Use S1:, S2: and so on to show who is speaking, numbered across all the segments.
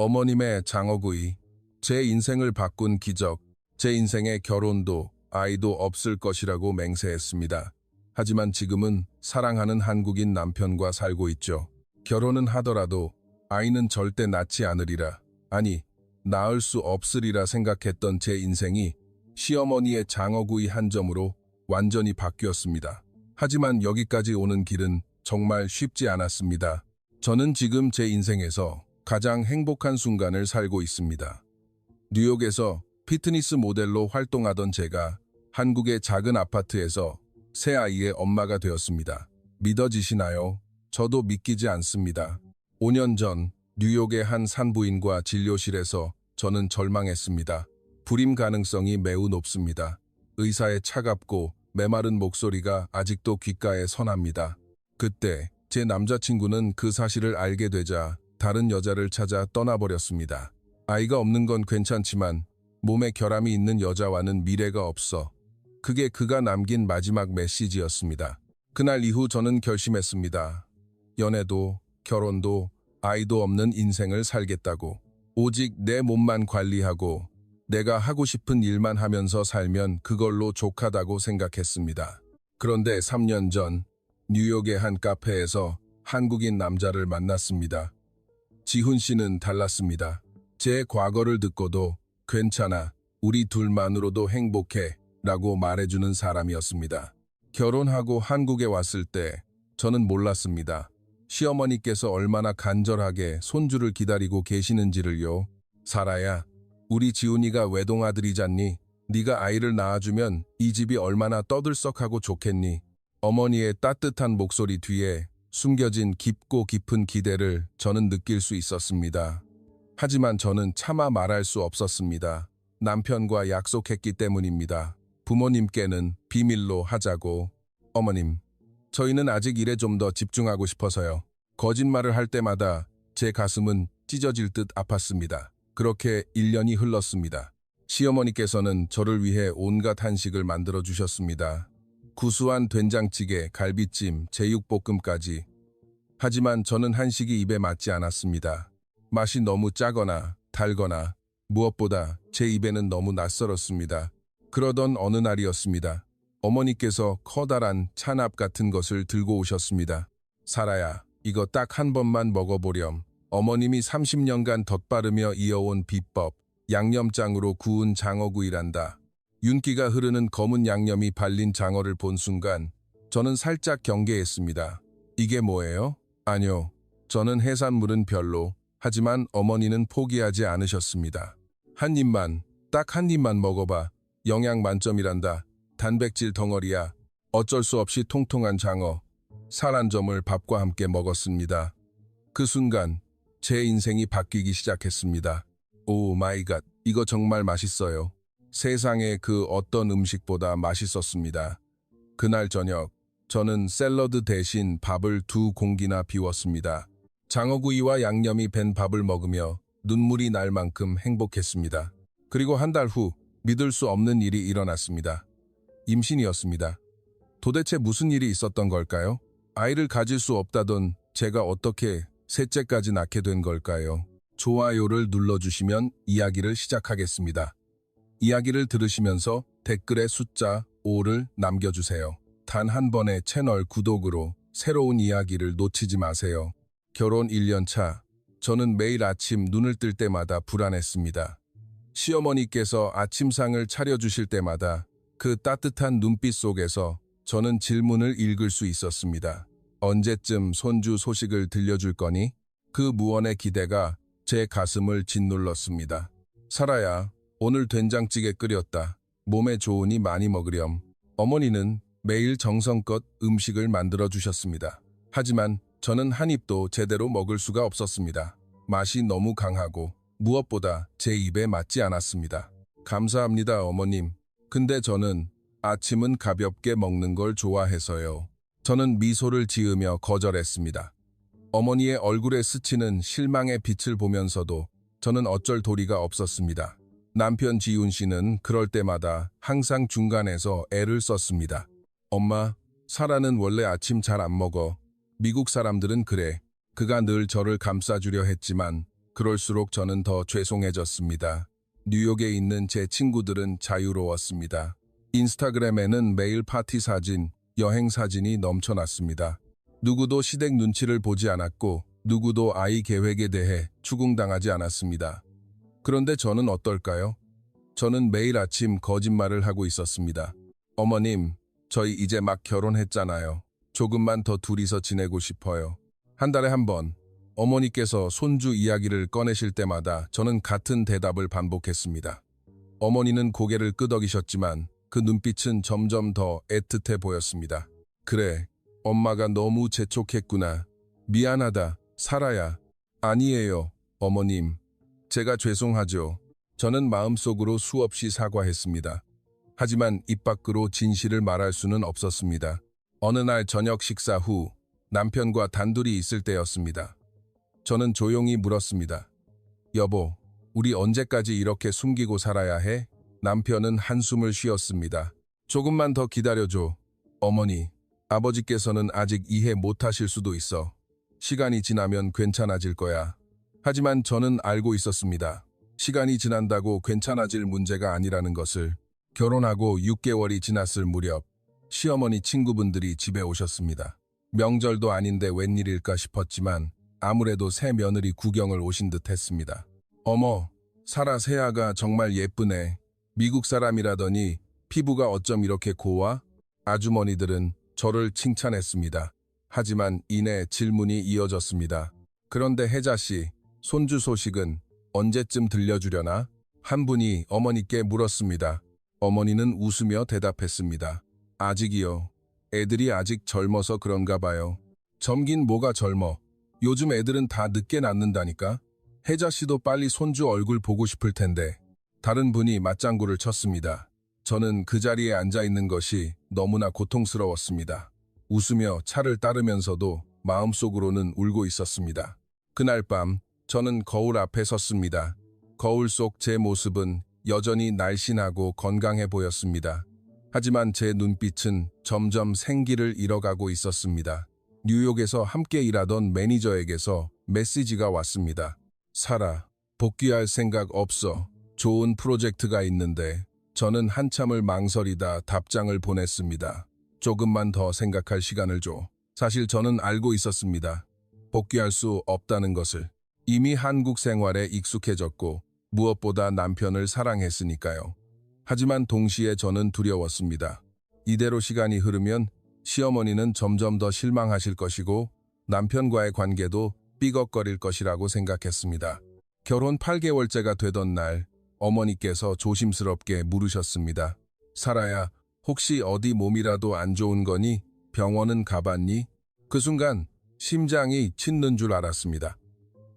S1: 어머님의 장어구이, 제 인생을 바꾼 기적, 제 인생에 결혼도 아이도 없을 것이라고 맹세했습니다. 하지만 지금은 사랑하는 한국인 남편과 살고 있죠. 결혼은 하더라도 아이는 절대 낳지 않으리라, 아니, 낳을 수 없으리라 생각했던 제 인생이 시어머니의 장어구이 한 점으로 완전히 바뀌었습니다. 하지만 여기까지 오는 길은 정말 쉽지 않았습니다. 저는 지금 제 인생에서 가장 행복한 순간을 살고 있습니다. 뉴욕에서 피트니스 모델로 활동하던 제가 한국의 작은 아파트에서 새 아이의 엄마가 되었습니다. 믿어지시나요? 저도 믿기지 않습니다. 5년 전 뉴욕의 한 산부인과 진료실에서 저는 절망했습니다. 불임 가능성이 매우 높습니다. 의사의 차갑고 메마른 목소리가 아직도 귓가에 선합니다. 그때 제 남자친구는 그 사실을 알게 되자 다른 여자를 찾아 떠나버렸습니다. 아이가 없는 건 괜찮지만 몸에 결함이 있는 여자와는 미래가 없어. 그게 그가 남긴 마지막 메시지였습니다. 그날 이후 저는 결심했습니다. 연애도 결혼도 아이도 없는 인생을 살겠다고. 오직 내 몸만 관리하고 내가 하고 싶은 일만 하면서 살면 그걸로 족하다고 생각했습니다. 그런데 3년 전 뉴욕의 한 카페에서 한국인 남자를 만났습니다. 지훈 씨는 달랐습니다. 제 과거를 듣고도 괜찮아, 우리 둘만으로도 행복해 라고 말해주는 사람이었습니다. 결혼하고 한국에 왔을 때 저는 몰랐습니다. 시어머니께서 얼마나 간절하게 손주를 기다리고 계시는지를요. 사라야, 우리 지훈이가 외동아들이잖니? 네가 아이를 낳아주면 이 집이 얼마나 떠들썩하고 좋겠니? 어머니의 따뜻한 목소리 뒤에 숨겨진 깊고 깊은 기대를 저는 느낄 수 있었습니다. 하지만 저는 차마 말할 수 없었습니다. 남편과 약속했기 때문입니다. 부모님께는 비밀로 하자고. 어머님, 저희는 아직 일에 좀 더 집중하고 싶어서요. 거짓말을 할 때마다 제 가슴은 찢어질 듯 아팠습니다. 그렇게 1년이 흘렀습니다. 시어머니께서는 저를 위해 온갖 한식을 만들어 주셨습니다. 구수한 된장찌개, 갈비찜, 제육볶음까지. 하지만 저는 한식이 입에 맞지 않았습니다. 맛이 너무 짜거나 달거나 무엇보다 제 입에는 너무 낯설었습니다. 그러던 어느 날이었습니다. 어머니께서 커다란 찬압 같은 것을 들고 오셨습니다. 사라야, 이거 딱 한 번만 먹어보렴. 어머님이 30년간 덧바르며 이어온 비법, 양념장으로 구운 장어구이란다. 윤기가 흐르는 검은 양념이 발린 장어를 본 순간 저는 살짝 경계했습니다. 이게 뭐예요? 아니요, 저는 해산물은 별로. 하지만 어머니는 포기하지 않으셨습니다. 한 입만, 딱 한 입만 먹어봐. 영양 만점이란다. 단백질 덩어리야. 어쩔 수 없이 통통한 장어, 살 한 점을 밥과 함께 먹었습니다. 그 순간 제 인생이 바뀌기 시작했습니다. 오 마이 갓, 이거 정말 맛있어요. 세상의 그 어떤 음식보다 맛있었습니다. 그날 저녁, 저는 샐러드 대신 밥을 2공기나 비웠습니다. 장어구이와 양념이 밴 밥을 먹으며 눈물이 날 만큼 행복했습니다. 그리고 한 달 후 믿을 수 없는 일이 일어났습니다. 임신이었습니다. 도대체 무슨 일이 있었던 걸까요? 아이를 가질 수 없다던 제가 어떻게 셋째까지 낳게 된 걸까요? 좋아요를 눌러주시면 이야기를 시작하겠습니다. 이야기를 들으시면서 댓글에 숫자 5를 남겨주세요. 단 한 번의 채널 구독으로 새로운 이야기를 놓치지 마세요. 결혼 1년 차, 저는 매일 아침 눈을 뜰 때마다 불안했습니다. 시어머니께서 아침상을 차려주실 때마다 그 따뜻한 눈빛 속에서 저는 질문을 읽을 수 있었습니다. 언제쯤 손주 소식을 들려줄 거니? 그 무언의 기대가 제 가슴을 짓눌렀습니다. 사라야, 오늘 된장찌개 끓였다. 몸에 좋으니 많이 먹으렴. 어머니는 매일 정성껏 음식을 만들어 주셨습니다. 하지만 저는 한 입도 제대로 먹을 수가 없었습니다. 맛이 너무 강하고 무엇보다 제 입에 맞지 않았습니다. 감사합니다, 어머님. 근데 저는 아침은 가볍게 먹는 걸 좋아해서요. 저는 미소를 지으며 거절했습니다. 어머니의 얼굴에 스치는 실망의 빛을 보면서도 저는 어쩔 도리가 없었습니다. 남편 지훈 씨는 그럴 때마다 항상 중간에서 애를 썼습니다. 엄마, 사라는 원래 아침 잘 안 먹어. 미국 사람들은 그래. 그가 늘 저를 감싸주려 했지만 그럴수록 저는 더 죄송해졌습니다. 뉴욕에 있는 제 친구들은 자유로웠습니다. 인스타그램에는 매일 파티 사진, 여행 사진이 넘쳐났습니다. 누구도 시댁 눈치를 보지 않았고 누구도 아이 계획에 대해 추궁당하지 않았습니다. 그런데 저는 어떨까요? 저는 매일 아침 거짓말을 하고 있었습니다. 어머님, 저희 이제 막 결혼했잖아요. 조금만 더 둘이서 지내고 싶어요. 한 달에 한 번, 어머니께서 손주 이야기를 꺼내실 때마다 저는 같은 대답을 반복했습니다. 어머니는 고개를 끄덕이셨지만 그 눈빛은 점점 더 애틋해 보였습니다. 그래, 엄마가 너무 재촉했구나. 미안하다, 사라야. 아니에요, 어머님. 제가 죄송하죠. 저는 마음속으로 수없이 사과했습니다. 하지만 입 밖으로 진실을 말할 수는 없었습니다. 어느 날 저녁 식사 후 남편과 단둘이 있을 때였습니다. 저는 조용히 물었습니다. 여보, 우리 언제까지 이렇게 숨기고 살아야 해? 남편은 한숨을 쉬었습니다. 조금만 더 기다려줘. 어머니, 아버지께서는 아직 이해 못하실 수도 있어. 시간이 지나면 괜찮아질 거야. 하지만 저는 알고 있었습니다. 시간이 지난다고 괜찮아질 문제가 아니라는 것을. 결혼하고 6개월이 지났을 무렵 시어머니 친구분들이 집에 오셨습니다. 명절도 아닌데 웬일일까 싶었지만 아무래도 새 며느리 구경을 오신 듯 했습니다. 어머, 사라 새아가 정말 예쁘네. 미국 사람이라더니 피부가 어쩜 이렇게 고와? 아주머니들은 저를 칭찬했습니다. 하지만 이내 질문이 이어졌습니다. 그런데 혜자씨, 손주 소식은 언제쯤 들려주려나? 한 분이 어머니께 물었습니다. 어머니는 웃으며 대답했습니다. 아직이요. 애들이 아직 젊어서 그런가 봐요. 젊긴 뭐가 젊어. 요즘 애들은 다 늦게 낳는다니까. 혜자씨도 빨리 손주 얼굴 보고 싶을 텐데. 다른 분이 맞장구를 쳤습니다. 저는 그 자리에 앉아있는 것이 너무나 고통스러웠습니다. 웃으며 차를 따르면서도 마음속으로는 울고 있었습니다. 그날 밤 저는 거울 앞에 섰습니다. 거울 속 제 모습은 여전히 날씬하고 건강해 보였습니다. 하지만 제 눈빛은 점점 생기를 잃어가고 있었습니다. 뉴욕에서 함께 일하던 매니저에게서 메시지가 왔습니다. 사라, 복귀할 생각 없어. 좋은 프로젝트가 있는데. 저는 한참을 망설이다 답장을 보냈습니다. 조금만 더 생각할 시간을 줘. 사실 저는 알고 있었습니다. 복귀할 수 없다는 것을. 이미 한국 생활에 익숙해졌고 무엇보다 남편을 사랑했으니까요. 하지만 동시에 저는 두려웠습니다. 이대로 시간이 흐르면 시어머니는 점점 더 실망하실 것이고 남편과의 관계도 삐걱거릴 것이라고 생각했습니다. 결혼 8개월째가 되던 날 어머니께서 조심스럽게 물으셨습니다. 사라야, 혹시 어디 몸이라도 안 좋은 거니? 병원은 가봤니? 그 순간 심장이 찢는 줄 알았습니다.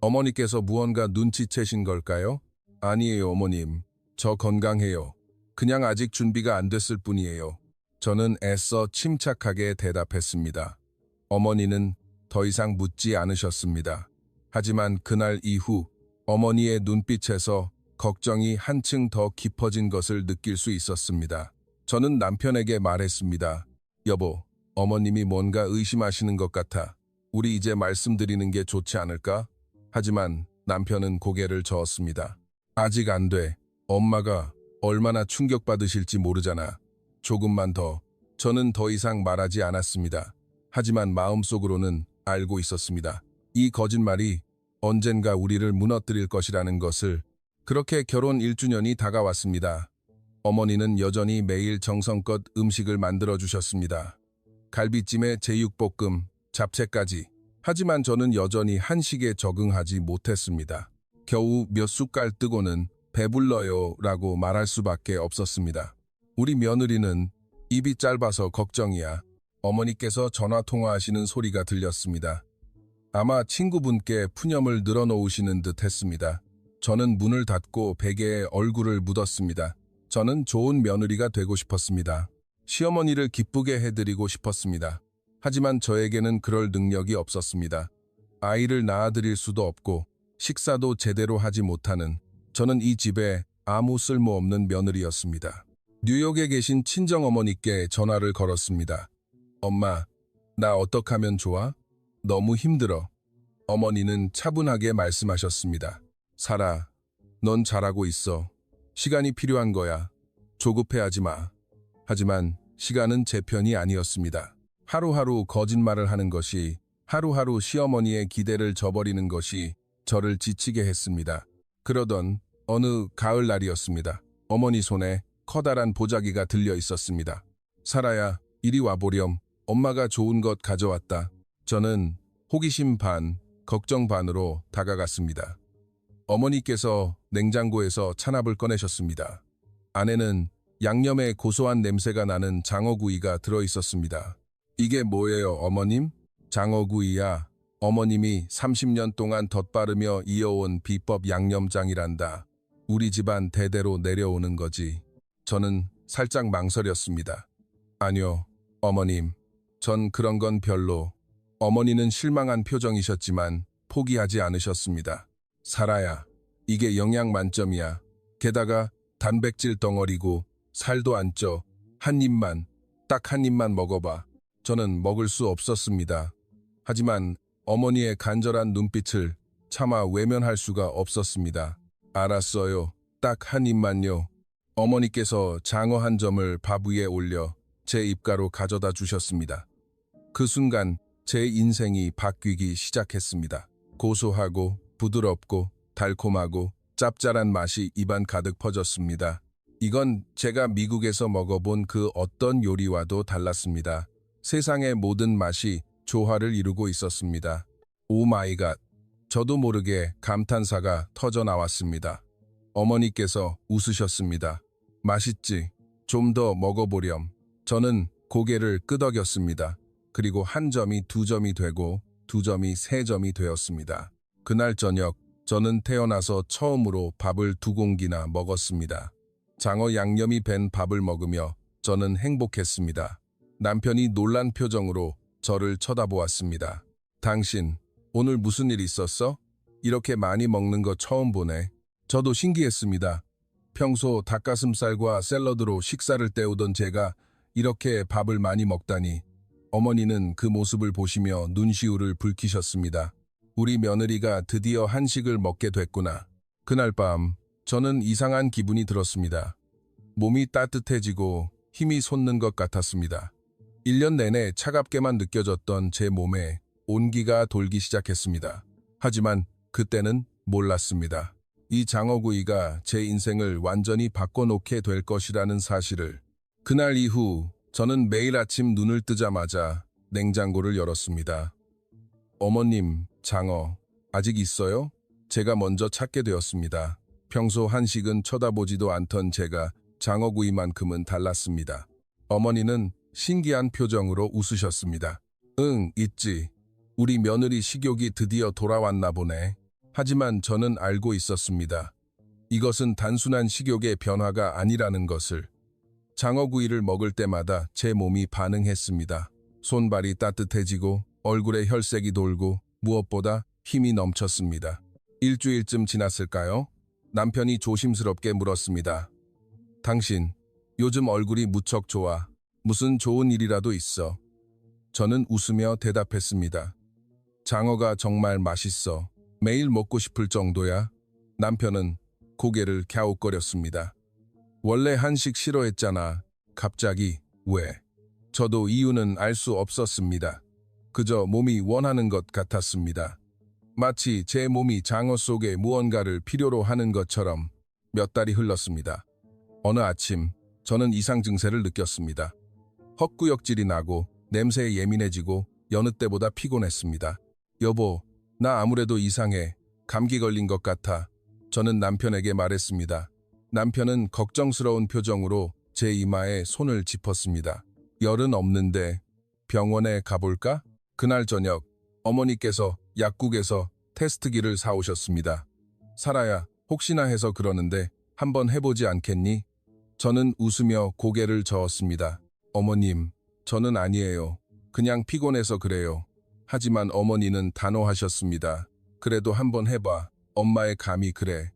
S1: 어머니께서 무언가 눈치채신 걸까요? 아니에요, 어머님. 저 건강해요. 그냥 아직 준비가 안 됐을 뿐이에요. 저는 애써 침착하게 대답했습니다. 어머니는 더 이상 묻지 않으셨습니다. 하지만 그날 이후 어머니의 눈빛에서 걱정이 한층 더 깊어진 것을 느낄 수 있었습니다. 저는 남편에게 말했습니다. 여보, 어머님이 뭔가 의심하시는 것 같아. 우리 이제 말씀드리는 게 좋지 않을까? 하지만 남편은 고개를 저었습니다. 아직 안 돼. 엄마가 얼마나 충격받으실지 모르잖아. 조금만 더. 저는 더 이상 말하지 않았습니다. 하지만 마음속으로는 알고 있었습니다. 이 거짓말이 언젠가 우리를 무너뜨릴 것이라는 것을. 그렇게 결혼 1주년이 다가왔습니다. 어머니는 여전히 매일 정성껏 음식을 만들어주셨습니다. 갈비찜에 제육볶음, 잡채까지. 하지만 저는 여전히 한식에 적응하지 못했습니다. 겨우 몇 숟갈 뜨고는 배불러요 라고 말할 수밖에 없었습니다. 우리 며느리는 입이 짧아서 걱정이야. 어머니께서 전화통화하시는 소리가 들렸습니다. 아마 친구분께 푸념을 늘어놓으시는 듯 했습니다. 저는 문을 닫고 베개에 얼굴을 묻었습니다. 저는 좋은 며느리가 되고 싶었습니다. 시어머니를 기쁘게 해드리고 싶었습니다. 하지만 저에게는 그럴 능력이 없었습니다. 아이를 낳아드릴 수도 없고 식사도 제대로 하지 못하는 저는 이 집에 아무 쓸모없는 며느리였습니다. 뉴욕에 계신 친정어머니께 전화를 걸었습니다. 엄마, 나 어떡하면 좋아? 너무 힘들어. 어머니는 차분하게 말씀하셨습니다. 사라, 넌 잘하고 있어. 시간이 필요한 거야. 조급해하지 마. 하지만 시간은 제 편이 아니었습니다. 하루하루 거짓말을 하는 것이, 하루하루 시어머니의 기대를 저버리는 것이 저를 지치게 했습니다. 그러던 어느 가을 날이었습니다. 어머니 손에 커다란 보자기가 들려 있었습니다. 사라야, 이리 와보렴. 엄마가 좋은 것 가져왔다. 저는 호기심 반, 걱정 반으로 다가갔습니다. 어머니께서 냉장고에서 찬압을 꺼내셨습니다. 안에는 양념의 고소한 냄새가 나는 장어구이가 들어있었습니다. 이게 뭐예요, 어머님? 장어구이야. 어머님이 30년 동안 덧바르며 이어온 비법 양념장이란다. 우리 집안 대대로 내려오는 거지. 저는 살짝 망설였습니다. 아니요, 어머님. 전 그런 건 별로. 어머니는 실망한 표정이셨지만 포기하지 않으셨습니다. 사라야, 이게 영양 만점이야. 게다가 단백질 덩어리고 살도 안 쪄. 한 입만, 딱 한 입만 먹어봐. 저는 먹을 수 없었습니다. 하지만 어머니의 간절한 눈빛을 차마 외면할 수가 없었습니다. 알았어요. 딱 한 입만요. 어머니께서 장어 한 점을 밥 위에 올려 제 입가로 가져다 주셨습니다. 그 순간 제 인생이 바뀌기 시작했습니다. 고소하고 부드럽고 달콤하고 짭짤한 맛이 입안 가득 퍼졌습니다. 이건 제가 미국에서 먹어본 그 어떤 요리와도 달랐습니다. 세상의 모든 맛이 조화를 이루고 있었습니다. 오 마이 갓. 저도 모르게 감탄사가 터져 나왔습니다. 어머니께서 웃으셨습니다. 맛있지? 좀 더 먹어보렴. 저는 고개를 끄덕였습니다. 그리고 한 점이 두 점이 되고 두 점이 세 점이 되었습니다. 그날 저녁 저는 태어나서 처음으로 밥을 2공기나 먹었습니다. 장어 양념이 밴 밥을 먹으며 저는 행복했습니다. 남편이 놀란 표정으로 저를 쳐다보았습니다. 당신, 오늘 무슨 일 있었어? 이렇게 많이 먹는 거 처음 보네. 저도 신기했습니다. 평소 닭가슴살과 샐러드로 식사를 때우던 제가 이렇게 밥을 많이 먹다니. 어머니는 그 모습을 보시며 눈시울을 붉히셨습니다. 우리 며느리가 드디어 한식을 먹게 됐구나. 그날 밤 저는 이상한 기분이 들었습니다. 몸이 따뜻해지고 힘이 솟는 것 같았습니다. 1년 내내 차갑게만 느껴졌던 제 몸에 온기가 돌기 시작했습니다. 하지만 그때는 몰랐습니다. 이 장어구이가 제 인생을 완전히 바꿔놓게 될 것이라는 사실을. 그날 이후 저는 매일 아침 눈을 뜨자마자 냉장고를 열었습니다. 어머님, 장어 아직 있어요? 제가 먼저 찾게 되었습니다. 평소 한식은 쳐다보지도 않던 제가 장어구이만큼은 달랐습니다. 어머니는 신기한 표정으로 웃으셨습니다. 응, 있지. 우리 며느리 식욕이 드디어 돌아왔나 보네. 하지만 저는 알고 있었습니다. 이것은 단순한 식욕의 변화가 아니라는 것을. 장어구이를 먹을 때마다 제 몸이 반응했습니다. 손발이 따뜻해지고 얼굴에 혈색이 돌고 무엇보다 힘이 넘쳤습니다. 일주일쯤 지났을까요? 남편이 조심스럽게 물었습니다. 당신, 요즘 얼굴이 무척 좋아. 무슨 좋은 일이라도 있어? 저는 웃으며 대답했습니다. 장어가 정말 맛있어. 매일 먹고 싶을 정도야. 남편은 고개를 갸웃거렸습니다. 원래 한식 싫어했잖아. 갑자기 왜? 저도 이유는 알 수 없었습니다. 그저 몸이 원하는 것 같았습니다. 마치 제 몸이 장어 속에 무언가를 필요로 하는 것처럼 몇 달이 흘렀습니다. 어느 아침 저는 이상 증세를 느꼈습니다. 헛구역질이 나고 냄새에 예민해지고 여느 때보다 피곤했습니다. 여보, 나 아무래도 이상해. 감기 걸린 것 같아. 저는 남편에게 말했습니다. 남편은 걱정스러운 표정으로 제 이마에 손을 짚었습니다. 열은 없는데 병원에 가볼까? 그날 저녁 어머니께서 약국에서 테스트기를 사오셨습니다. 사라야, 혹시나 해서 그러는데 한번 해보지 않겠니? 저는 웃으며 고개를 저었습니다. 어머님, 저는 아니에요. 그냥 피곤해서 그래요. 하지만 어머니는 단호하셨습니다. 그래도 한번 해봐. 엄마의 감이 그래.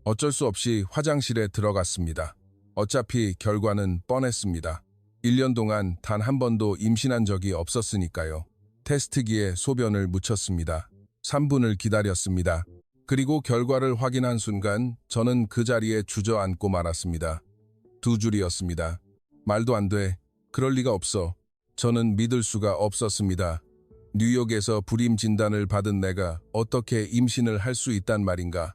S1: 어쩔 수 없이 화장실에 들어갔습니다. 어차피 결과는 뻔했습니다. 1년 동안 단 한 번도 임신한 적이 없었으니까요. 테스트기에 소변을 묻혔습니다. 3분을 기다렸습니다. 그리고 결과를 확인한 순간 저는 그 자리에 주저앉고 말았습니다. 두 줄이었습니다. 말도 안 돼. 그럴 리가 없어. 저는 믿을 수가 없었습니다. 뉴욕에서 불임 진단을 받은 내가 어떻게 임신을 할 수 있단 말인가.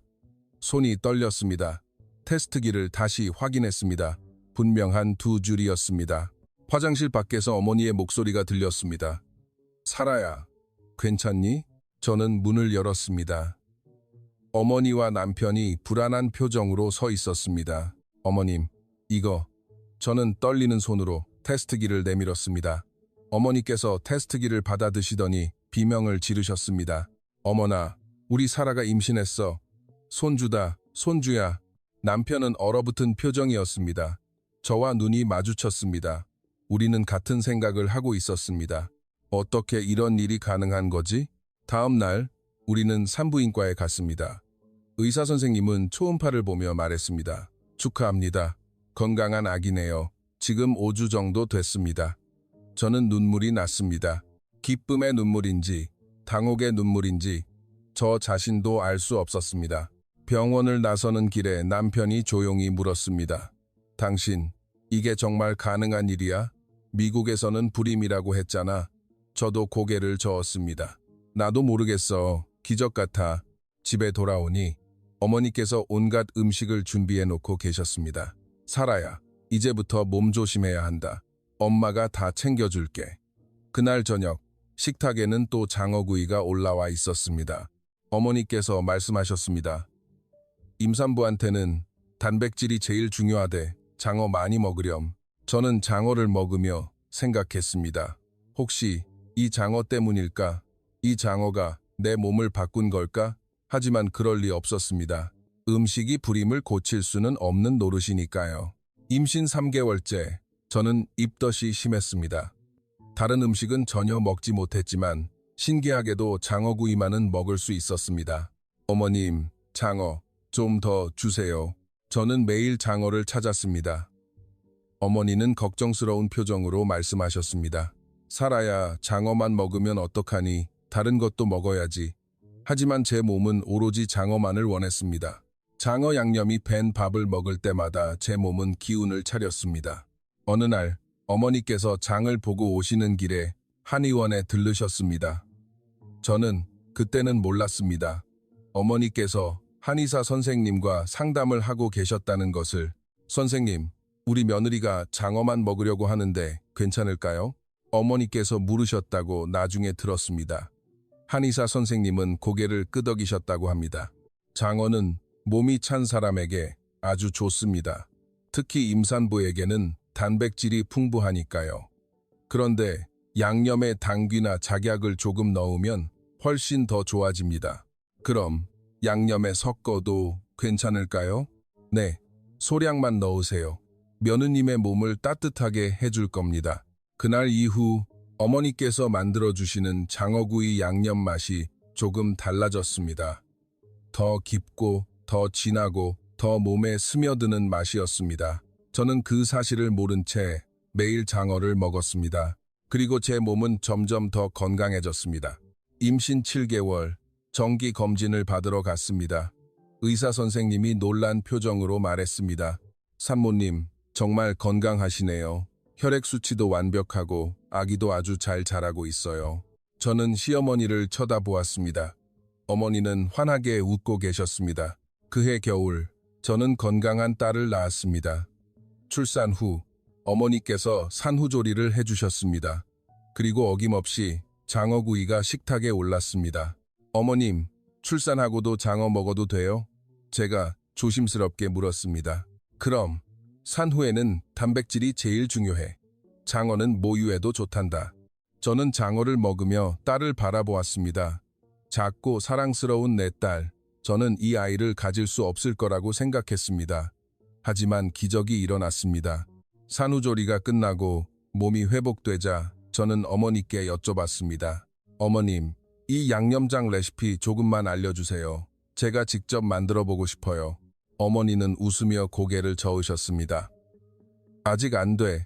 S1: 손이 떨렸습니다. 테스트기를 다시 확인했습니다. 분명한 두 줄이었습니다. 화장실 밖에서 어머니의 목소리가 들렸습니다. 사라야, 괜찮니? 저는 문을 열었습니다. 어머니와 남편이 불안한 표정으로 서 있었습니다. 어머님, 이거. 저는 떨리는 손으로 테스트기를 내밀었습니다. 어머니께서 테스트기를 받아 드시더니 비명을 지르셨습니다. 어머나, 우리 사라가 임신했어. 손주다, 손주야. 남편은 얼어붙은 표정이었습니다. 저와 눈이 마주쳤습니다. 우리는 같은 생각을 하고 있었습니다. 어떻게 이런 일이 가능한 거지? 다음 날 우리는 산부인과에 갔습니다. 의사 선생님은 초음파를 보며 말했습니다. 축하합니다. 건강한 아기네요. 지금 5주 정도 됐습니다. 저는 눈물이 났습니다. 기쁨의 눈물인지 당혹의 눈물인지 저 자신도 알 수 없었습니다. 병원을 나서는 길에 남편이 조용히 물었습니다. 당신, 이게 정말 가능한 일이야? 미국에서는 불임이라고 했잖아. 저도 고개를 저었습니다. 나도 모르겠어. 기적 같아. 집에 돌아오니 어머니께서 온갖 음식을 준비해 놓고 계셨습니다. 사라야, 이제부터 몸 조심해야 한다. 엄마가 다 챙겨줄게. 그날 저녁, 식탁에는 또 장어구이가 올라와 있었습니다. 어머니께서 말씀하셨습니다. 임산부한테는 단백질이 제일 중요하대. 장어 많이 먹으렴. 저는 장어를 먹으며 생각했습니다. 혹시 이 장어 때문일까? 이 장어가 내 몸을 바꾼 걸까? 하지만 그럴 리 없었습니다. 음식이 불임을 고칠 수는 없는 노릇이니까요. 임신 3개월째, 저는 입덧이 심했습니다. 다른 음식은 전혀 먹지 못했지만 신기하게도 장어구이만은 먹을 수 있었습니다. 어머님, 장어 좀 더 주세요. 저는 매일 장어를 찾았습니다. 어머니는 걱정스러운 표정으로 말씀하셨습니다. 사라야, 장어만 먹으면 어떡하니? 다른 것도 먹어야지. 하지만 제 몸은 오로지 장어만을 원했습니다. 장어 양념이 밴 밥을 먹을 때마다 제 몸은 기운을 차렸습니다. 어느 날 어머니께서 장을 보고 오시는 길에 한의원에 들르셨습니다. 저는 그때는 몰랐습니다. 어머니께서 한의사 선생님과 상담을 하고 계셨다는 것을. 선생님, 우리 며느리가 장어만 먹으려고 하는데 괜찮을까요? 어머니께서 물으셨다고 나중에 들었습니다. 한의사 선생님은 고개를 끄덕이셨다고 합니다. 장어는 몸이 찬 사람에게 아주 좋습니다. 특히 임산부에게는 단백질이 풍부하니까요. 그런데 양념에 당귀나 작약을 조금 넣으면 훨씬 더 좋아집니다. 그럼 양념에 섞어도 괜찮을까요? 네, 소량만 넣으세요. 며느님의 몸을 따뜻하게 해줄 겁니다. 그날 이후 어머니께서 만들어주시는 장어구이 양념 맛이 조금 달라졌습니다. 더 깊고 더 진하고 더 몸에 스며드는 맛이었습니다. 저는 그 사실을 모른 채 매일 장어를 먹었습니다. 그리고 제 몸은 점점 더 건강해졌습니다. 임신 7개월, 정기 검진을 받으러 갔습니다. 의사 선생님이 놀란 표정으로 말했습니다. 산모님, 정말 건강하시네요. 혈액 수치도 완벽하고 아기도 아주 잘 자라고 있어요. 저는 시어머니를 쳐다보았습니다. 어머니는 환하게 웃고 계셨습니다. 그해 겨울, 저는 건강한 딸을 낳았습니다. 출산 후 어머니께서 산후조리를 해주셨습니다. 그리고 어김없이 장어구이가 식탁에 올랐습니다. 어머님, 출산하고도 장어 먹어도 돼요? 제가 조심스럽게 물었습니다. 그럼, 산후에는 단백질이 제일 중요해. 장어는 모유에도 좋단다. 저는 장어를 먹으며 딸을 바라보았습니다. 작고 사랑스러운 내 딸, 저는 이 아이를 가질 수 없을 거라고 생각했습니다. 하지만 기적이 일어났습니다. 산후조리가 끝나고 몸이 회복되자 저는 어머니께 여쭤봤습니다. 어머님, 이 양념장 레시피 조금만 알려주세요. 제가 직접 만들어 보고 싶어요. 어머니는 웃으며 고개를 저으셨습니다. 아직 안 돼.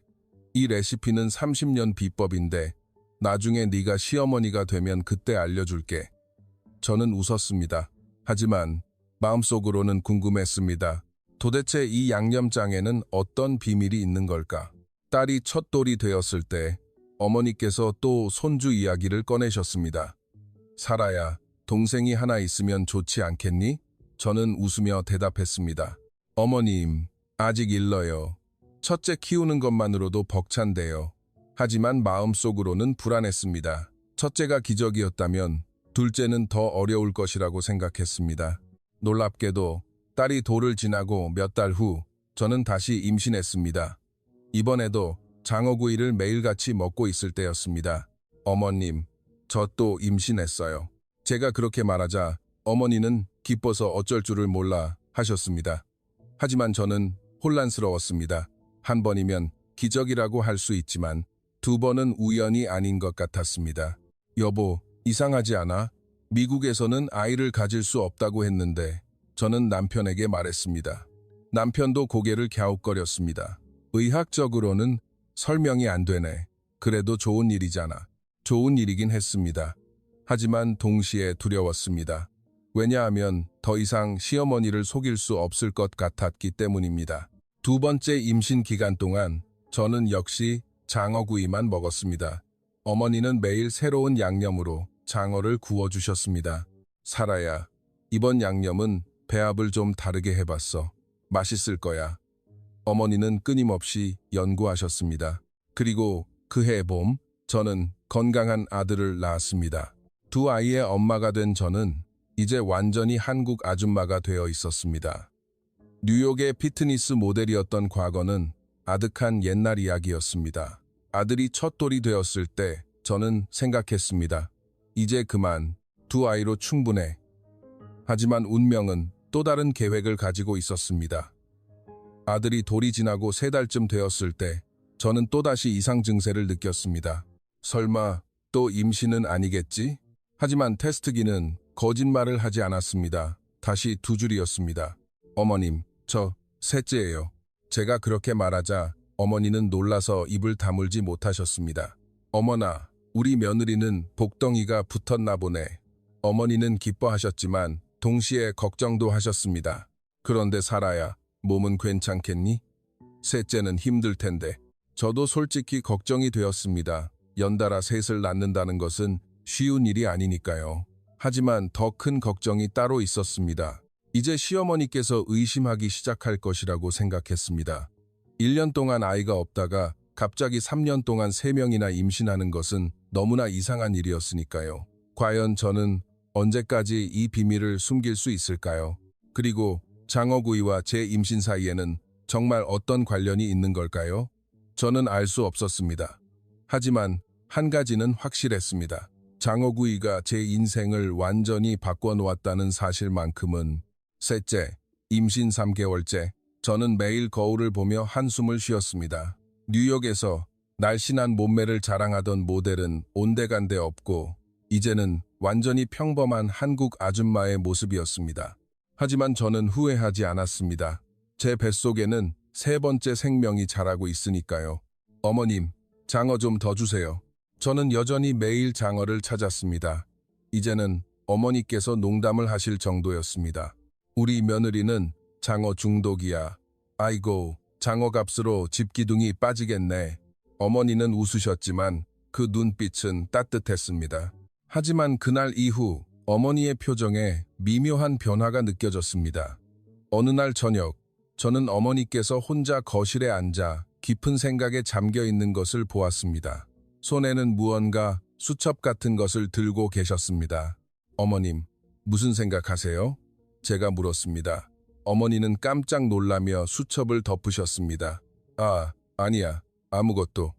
S1: 이 레시피는 30년 비법인데 나중에 네가 시어머니가 되면 그때 알려줄게. 저는 웃었습니다. 하지만 마음속으로는 궁금했습니다. 도대체 이 양념장에는 어떤 비밀이 있는 걸까? 딸이 첫돌이 되었을 때 어머니께서 또 손주 이야기를 꺼내셨습니다. 사라야, 동생이 하나 있으면 좋지 않겠니? 저는 웃으며 대답했습니다. 어머님, 아직 일러요. 첫째 키우는 것만으로도 벅찬데요. 하지만 마음속으로는 불안했습니다. 첫째가 기적이었다면 둘째는 더 어려울 것이라고 생각했습니다. 놀랍게도 딸이 돌을 지나고 몇 달 후 저는 다시 임신했습니다. 이번에도 장어구이를 매일같이 먹고 있을 때였습니다. 어머님, 저 또 임신했어요. 제가 그렇게 말하자 어머니는 기뻐서 어쩔 줄을 몰라 하셨습니다. 하지만 저는 혼란스러웠습니다. 한 번이면 기적이라고 할 수 있지만 두 번은 우연이 아닌 것 같았습니다. 여보, 이상하지 않아? 미국에서는 아이를 가질 수 없다고 했는데 저는 남편에게 말했습니다. 남편도 고개를 갸웃거렸습니다. 의학적으로는 설명이 안 되네. 그래도 좋은 일이잖아. 좋은 일이긴 했습니다. 하지만 동시에 두려웠습니다. 왜냐하면 더 이상 시어머니를 속일 수 없을 것 같았기 때문입니다. 두 번째 임신 기간 동안 저는 역시 장어구이만 먹었습니다. 어머니는 매일 새로운 양념으로 장어를 구워주셨습니다. 사라야, 이번 양념은 배합을 좀 다르게 해봤어. 맛있을 거야. 어머니는 끊임없이 연구하셨습니다. 그리고 그해 봄, 저는 건강한 아들을 낳았습니다. 두 아이의 엄마가 된 저는 이제 완전히 한국 아줌마가 되어 있었습니다. 뉴욕의 피트니스 모델이었던 과거는 아득한 옛날 이야기였습니다. 아들이 첫돌이 되었을 때 저는 생각했습니다. 이제 그만, 두 아이로 충분해. 하지만 운명은 또 다른 계획을 가지고 있었습니다. 아들이 돌이 지나고 3달쯤 되었을 때 저는 또다시 이상 증세를 느꼈습니다. 설마 또 임신은 아니겠지? 하지만 테스트기는 거짓말을 하지 않았습니다. 다시 두 줄이었습니다. 어머님, 저 셋째예요. 제가 그렇게 말하자 어머니는 놀라서 입을 다물지 못하셨습니다. 어머나, 우리 며느리는 복덩이가 붙었나 보네. 어머니는 기뻐하셨지만 동시에 걱정도 하셨습니다. 그런데 사라야, 몸은 괜찮겠니? 셋째는 힘들 텐데. 저도 솔직히 걱정이 되었습니다. 연달아 셋을 낳는다는 것은 쉬운 일이 아니니까요. 하지만 더 큰 걱정이 따로 있었습니다. 이제 시어머니께서 의심하기 시작할 것이라고 생각했습니다. 1년 동안 아이가 없다가 갑자기 3년 동안 3명이나 임신하는 것은 너무나 이상한 일이었으니까요. 과연 저는 언제까지 이 비밀을 숨길 수 있을까요? 그리고 장어구이와 제 임신 사이에는 정말 어떤 관련이 있는 걸까요? 저는 알 수 없었습니다. 하지만 한 가지는 확실했습니다. 장어구이가 제 인생을 완전히 바꿔놓았다는 사실만큼은. 셋째, 임신 3개월째, 저는 매일 거울을 보며 한숨을 쉬었습니다. 뉴욕에서 날씬한 몸매를 자랑하던 모델은 온데간데 없고 이제는 완전히 평범한 한국 아줌마의 모습이었습니다. 하지만 저는 후회하지 않았습니다. 제 뱃속에는 3번째 생명이 자라고 있으니까요. 어머님, 장어 좀 더 주세요. 저는 여전히 매일 장어를 찾았습니다. 이제는 어머니께서 농담을 하실 정도였습니다. 우리 며느리는 장어 중독이야. 아이고, 장어 값으로 집기둥이 빠지겠네. 어머니는 웃으셨지만 그 눈빛은 따뜻했습니다. 하지만 그날 이후 어머니의 표정에 미묘한 변화가 느껴졌습니다. 어느 날 저녁, 저는 어머니께서 혼자 거실에 앉아 깊은 생각에 잠겨 있는 것을 보았습니다. 손에는 무언가 수첩 같은 것을 들고 계셨습니다. 어머님, 무슨 생각하세요? 제가 물었습니다. 어머니는 깜짝 놀라며 수첩을 덮으셨습니다. 아니야, 아무것도.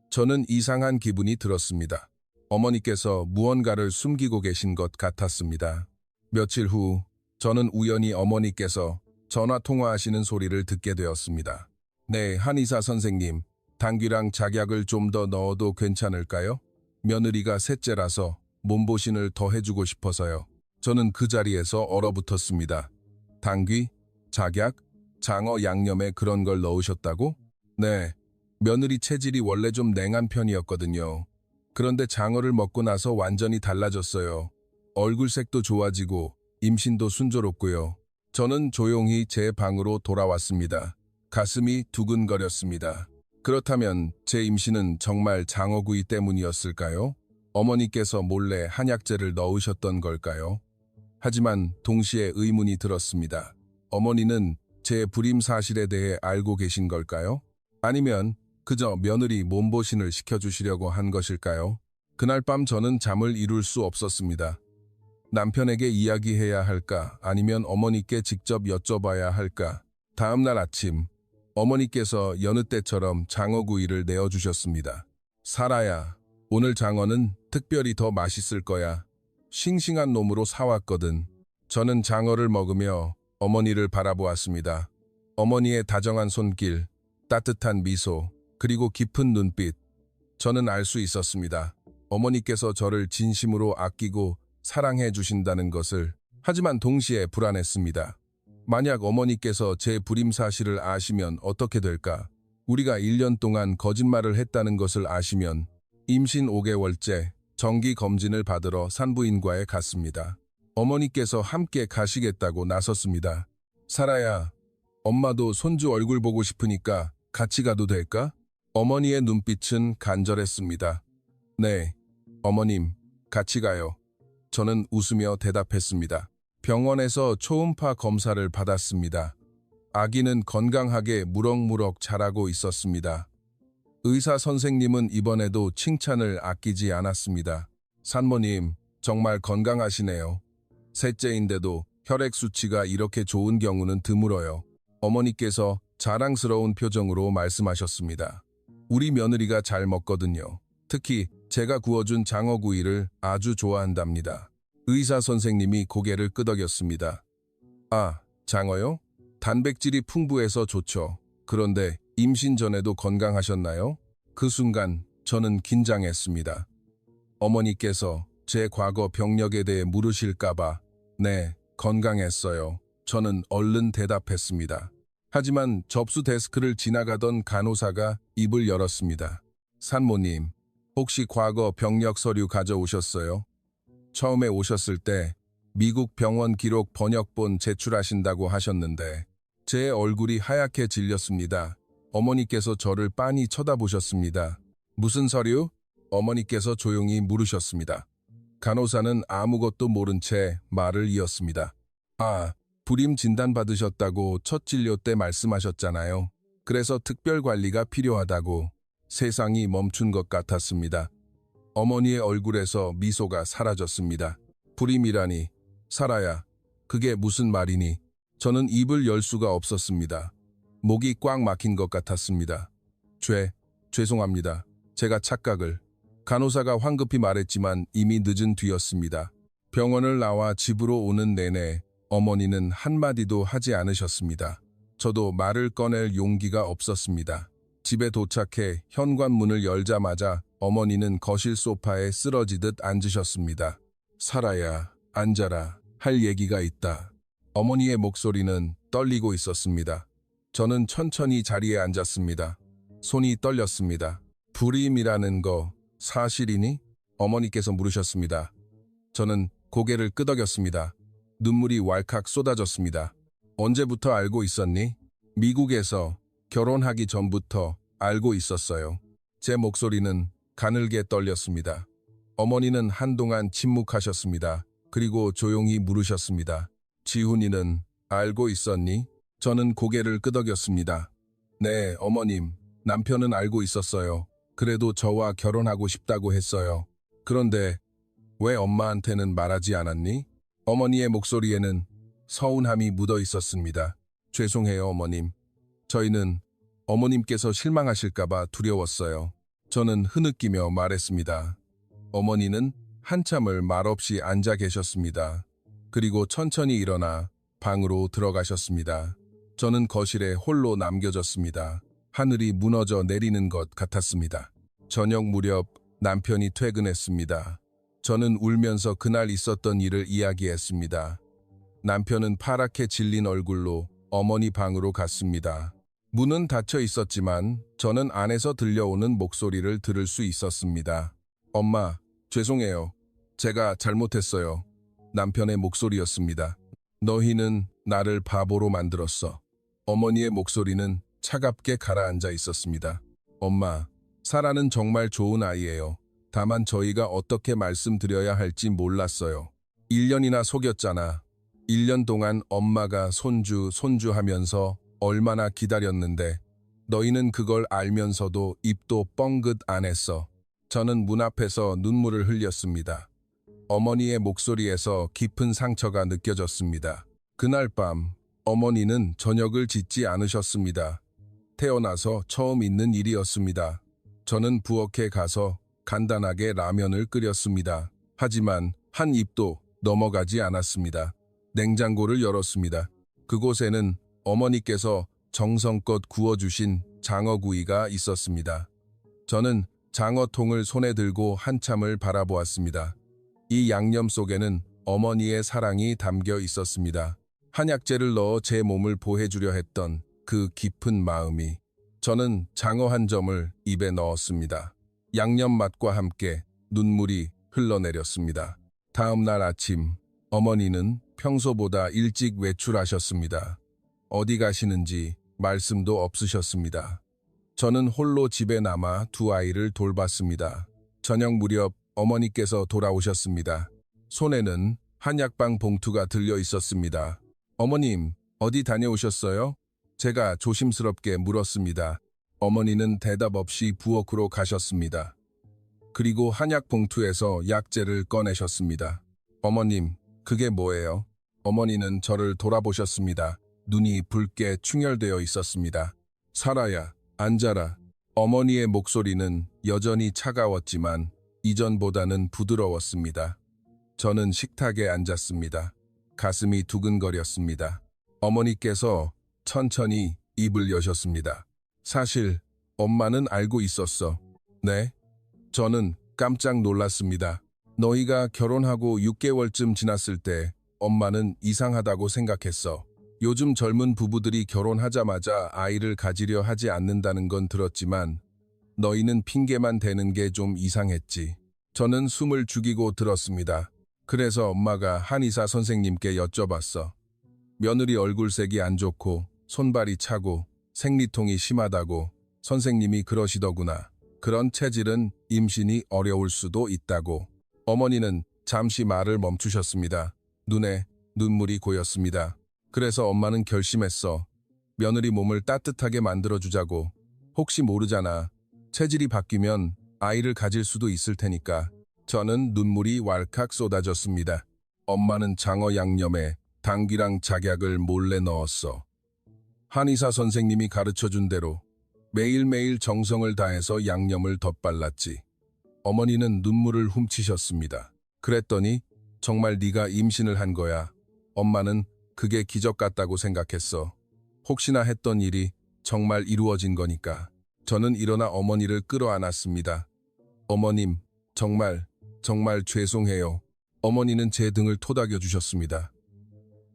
S1: 저는 이상한 기분이 들었습니다. 어머니께서 무언가를 숨기고 계신 것 같았습니다. 며칠 후, 저는 우연히 어머니께서 전화 통화하시는 소리를 듣게 되었습니다. 네, 한의사 선생님, 당귀랑 작약을 좀 더 넣어도 괜찮을까요? 며느리가 셋째라서 몸보신을 더 해주고 싶어서요. 저는 그 자리에서 얼어붙었습니다. 당귀, 작약, 장어 양념에 그런 걸 넣으셨다고? 네, 며느리 체질이 원래 좀 냉한 편이었거든요. 그런데 장어를 먹고 나서 완전히 달라졌어요. 얼굴색도 좋아지고 임신도 순조롭고요. 저는 조용히 제 방으로 돌아왔습니다. 가슴이 두근거렸습니다. 그렇다면 제 임신은 정말 장어구이 때문이었을까요? 어머니께서 몰래 한약재를 넣으셨던 걸까요? 하지만 동시에 의문이 들었습니다. 어머니는 제 불임 사실에 대해 알고 계신 걸까요? 아니면 그저 며느리 몸보신을 시켜주시려고 한 것일까요? 그날 밤 저는 잠을 이룰 수 없었습니다. 남편에게 이야기해야 할까 아니면 어머니께 직접 여쭤봐야 할까? 다음 날 아침 어머니께서 여느 때처럼 장어구이를 내어주셨습니다. 사라야, 오늘 장어는 특별히 더 맛있을 거야. 싱싱한 놈으로 사왔거든. 저는 장어를 먹으며 어머니를 바라보았습니다. 어머니의 다정한 손길, 따뜻한 미소, 그리고 깊은 눈빛. 저는 알 수 있었습니다. 어머니께서 저를 진심으로 아끼고 사랑해 주신다는 것을. 하지만 동시에 불안했습니다. 만약 어머니께서 제 불임 사실을 아시면 어떻게 될까? 우리가 1년 동안 거짓말을 했다는 것을 아시면 임신 5개월째 정기 검진을 받으러 산부인과에 갔습니다. 어머니께서 함께 가시겠다고 나섰습니다. 사라야, 엄마도 손주 얼굴 보고 싶으니까 같이 가도 될까? 어머니의 눈빛은 간절했습니다. 네, 어머님, 같이 가요. 저는 웃으며 대답했습니다. 병원에서 초음파 검사를 받았습니다. 아기는 건강하게 무럭무럭 자라고 있었습니다. 의사 선생님은 이번에도 칭찬을 아끼지 않았습니다. 산모님, 정말 건강하시네요. 셋째인데도 혈액 수치가 이렇게 좋은 경우는 드물어요. 어머니께서 자랑스러운 표정으로 말씀하셨습니다. 우리 며느리가 잘 먹거든요. 특히 제가 구워준 장어구이를 아주 좋아한답니다. 의사 선생님이 고개를 끄덕였습니다. 아, 장어요? 단백질이 풍부해서 좋죠. 그런데 임신 전에도 건강하셨나요? 그 순간 저는 긴장했습니다. 어머니께서 제 과거 병력에 대해 물으실까봐 네, 건강했어요. 저는 얼른 대답했습니다. 하지만 접수 데스크를 지나가던 간호사가 입을 열었습니다. 산모님, 혹시 과거 병력 서류 가져오셨어요? 처음에 오셨을 때 미국 병원 기록 번역본 제출하신다고 하셨는데 제 얼굴이 하얗게 질렸습니다. 어머니께서 저를 빤히 쳐다보셨습니다. 무슨 서류? 어머니께서 조용히 물으셨습니다. 간호사는 아무것도 모른 채 말을 이었습니다. 아, 불임 진단 받으셨다고 첫 진료 때 말씀하셨잖아요. 그래서 특별 관리가 필요하다고. 세상이 멈춘 것 같았습니다. 어머니의 얼굴에서 미소가 사라졌습니다. 불임이라니. 사라야, 그게 무슨 말이니? 저는 입을 열 수가 없었습니다. 목이 꽉 막힌 것 같았습니다. 죄송합니다. 제가 착각을. 간호사가 황급히 말했지만 이미 늦은 뒤였습니다. 병원을 나와 집으로 오는 내내 어머니는 한마디도 하지 않으셨습니다. 저도 말을 꺼낼 용기가 없었습니다. 집에 도착해 현관문을 열자마자 어머니는 거실 소파에 쓰러지듯 앉으셨습니다. 사라야, 앉아라. 할 얘기가 있다. 어머니의 목소리는 떨리고 있었습니다. 저는 천천히 자리에 앉았습니다. 손이 떨렸습니다. 불임이라는 거 사실이니? 어머니께서 물으셨습니다. 저는 고개를 끄덕였습니다. 눈물이 왈칵 쏟아졌습니다. 언제부터 알고 있었니? 미국에서 결혼하기 전부터 알고 있었어요. 제 목소리는 가늘게 떨렸습니다. 어머니는 한동안 침묵하셨습니다. 그리고 조용히 물으셨습니다. 지훈이는 알고 있었니? 저는 고개를 끄덕였습니다. 네, 어머님. 남편은 알고 있었어요. 그래도 저와 결혼하고 싶다고 했어요. 그런데 왜 엄마한테는 말하지 않았니? 어머니의 목소리에는 서운함이 묻어 있었습니다. 죄송해요, 어머님. 저희는 어머님께서 실망하실까봐 두려웠어요. 저는 흐느끼며 말했습니다. 어머니는 한참을 말없이 앉아 계셨습니다. 그리고 천천히 일어나 방으로 들어가셨습니다. 저는 거실에 홀로 남겨졌습니다. 하늘이 무너져 내리는 것 같았습니다. 저녁 무렵 남편이 퇴근했습니다. 저는 울면서 그날 있었던 일을 이야기했습니다. 남편은 파랗게 질린 얼굴로 어머니 방으로 갔습니다. 문은 닫혀 있었지만 저는 안에서 들려오는 목소리를 들을 수 있었습니다. 엄마, 죄송해요. 제가 잘못했어요. 남편의 목소리였습니다. 너희는 나를 바보로 만들었어. 어머니의 목소리는 차갑게 가라앉아 있었습니다. 엄마, 사라는 정말 좋은 아이예요. 다만 저희가 어떻게 말씀드려야 할지 몰랐어요. 1년이나 속였잖아. 1년 동안 엄마가 손주 하면서 얼마나 기다렸는데 너희는 그걸 알면서도 입도 뻥긋 안 했어. 저는 문 앞에서 눈물을 흘렸습니다. 어머니의 목소리에서 깊은 상처가 느껴졌습니다. 그날 밤 어머니는 저녁을 짓지 않으셨습니다. 태어나서 처음 있는 일이었습니다. 저는 부엌에 가서 간단하게 라면을 끓였습니다. 하지만 한 입도 넘어가지 않았습니다. 냉장고를 열었습니다. 그곳에는 어머니께서 정성껏 구워주신 장어구이가 있었습니다. 저는 장어통을 손에 들고 한참을 바라보았습니다. 이 양념 속에는 어머니의 사랑이 담겨 있었습니다. 한약재를 넣어 제 몸을 보호해주려 했던 그 깊은 마음이. 저는 장어 한 점을 입에 넣었습니다. 양념 맛과 함께 눈물이 흘러내렸습니다. 다음 날 아침, 어머니는 평소보다 일찍 외출하셨습니다. 어디 가시는지 말씀도 없으셨습니다. 저는 홀로 집에 남아 두 아이를 돌봤습니다. 저녁 무렵 어머니께서 돌아오셨습니다. 손에는 한약방 봉투가 들려 있었습니다. 어머님, 어디 다녀오셨어요? 제가 조심스럽게 물었습니다. 어머니는 대답 없이 부엌으로 가셨습니다. 그리고 한약 봉투에서 약재를 꺼내셨습니다. 어머님, 그게 뭐예요? 어머니는 저를 돌아보셨습니다. 눈이 붉게 충혈되어 있었습니다. 사라야, 앉아라. 어머니의 목소리는 여전히 차가웠지만 이전보다는 부드러웠습니다. 저는 식탁에 앉았습니다. 가슴이 두근거렸습니다. 어머니께서 천천히 입을 여셨습니다. 사실 엄마는 알고 있었어. 네? 저는 깜짝 놀랐습니다. 너희가 결혼하고 6개월쯤 지났을 때 엄마는 이상하다고 생각했어. 요즘 젊은 부부들이 결혼하자마자 아이를 가지려 하지 않는다는 건 들었지만 너희는 핑계만 대는 게 좀 이상했지. 저는 숨을 죽이고 들었습니다. 그래서 엄마가 한의사 선생님께 여쭤봤어. 며느리 얼굴색이 안 좋고 손발이 차고 생리통이 심하다고 선생님이 그러시더구나. 그런 체질은 임신이 어려울 수도 있다고. 어머니는 잠시 말을 멈추셨습니다. 눈에 눈물이 고였습니다. 그래서 엄마는 결심했어. 며느리 몸을 따뜻하게 만들어주자고. 혹시 모르잖아. 체질이 바뀌면 아이를 가질 수도 있을 테니까. 저는 눈물이 왈칵 쏟아졌습니다. 엄마는 장어 양념에 당귀랑 작약을 몰래 넣었어. 한의사 선생님이 가르쳐준 대로 매일매일 정성을 다해서 양념을 덧발랐지. 어머니는 눈물을 훔치셨습니다. 그랬더니 정말 네가 임신을 한 거야. 엄마는 그게 기적 같다고 생각했어. 혹시나 했던 일이 정말 이루어진 거니까. 저는 일어나 어머니를 끌어안았습니다. 어머님, 정말 죄송해요. 어머니는 제 등을 토닥여 주셨습니다.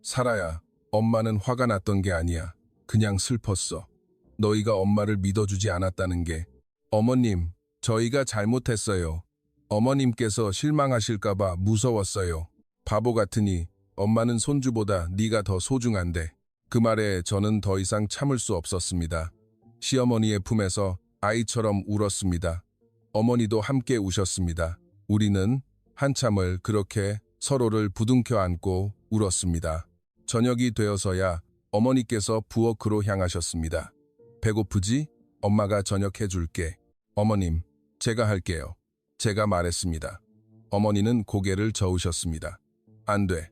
S1: 사라야, 엄마는 화가 났던 게 아니야. 그냥 슬펐어. 너희가 엄마를 믿어주지 않았다는 게. 어머님, 저희가 잘못했어요. 어머님께서 실망하실까봐 무서웠어요. 바보 같으니 엄마는 손주보다 네가 더 소중한데. 그 말에 저는 더 이상 참을 수 없었습니다. 시어머니의 품에서 아이처럼 울었습니다. 어머니도 함께 우셨습니다. 우리는 한참을 그렇게 서로를 부둥켜 안고 울었습니다. 저녁이 되어서야 어머니께서 부엌으로 향하셨습니다. 배고프지? 엄마가 저녁 해줄게. 어머님, 제가 할게요. 제가 말했습니다. 어머니는 고개를 저으셨습니다. 안 돼.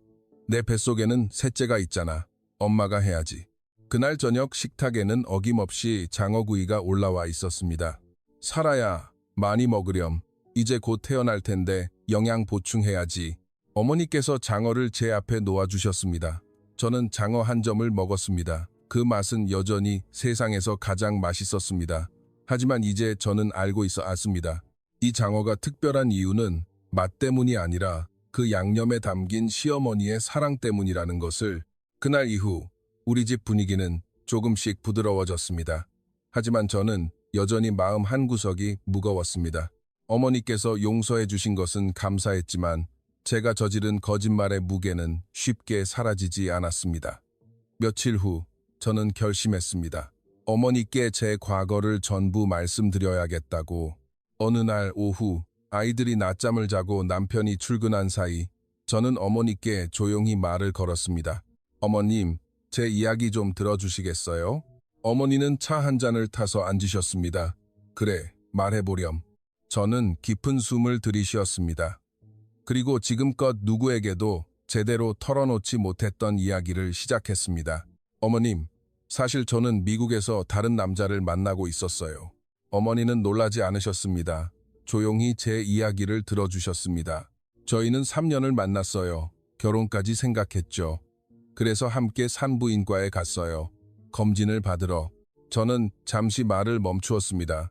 S1: 내 뱃속에는 셋째가 있잖아. 엄마가 해야지. 그날 저녁 식탁에는 어김없이 장어구이가 올라와 있었습니다. 사라야, 많이 먹으렴. 이제 곧 태어날 텐데 영양 보충해야지. 어머니께서 장어를 제 앞에 놓아주셨습니다. 저는 장어 한 점을 먹었습니다. 그 맛은 여전히 세상에서 가장 맛있었습니다. 하지만 이제 저는 알고 있어 왔습니다. 이 장어가 특별한 이유는 맛 때문이 아니라 그 양념에 담긴 시어머니의 사랑 때문이라는 것을. 그날 이후 우리 집 분위기는 조금씩 부드러워졌습니다. 하지만 저는 여전히 마음 한구석이 무거웠습니다. 어머니께서 용서해 주신 것은 감사했지만 제가 저지른 거짓말의 무게는 쉽게 사라지지 않았습니다. 며칠 후 저는 결심했습니다. 어머니께 제 과거를 전부 말씀드려야겠다고. 어느 날 오후 아이들이 낮잠을 자고 남편이 출근한 사이 저는 어머니께 조용히 말을 걸었습니다. 어머님, 제 이야기 좀 들어주시겠어요? 어머니는 차 한 잔을 타서 앉으셨습니다. 그래, 말해보렴. 저는 깊은 숨을 들이쉬었습니다. 그리고 지금껏 누구에게도 제대로 털어놓지 못했던 이야기를 시작했습니다. 어머님, 사실 저는 미국에서 다른 남자를 만나고 있었어요. 어머니는 놀라지 않으셨습니다. 조용히 제 이야기를 들어주셨습니다. 저희는 3년을 만났어요. 결혼까지 생각했죠. 그래서 함께 산부인과에 갔어요. 검진을 받으러. 저는 잠시 말을 멈추었습니다.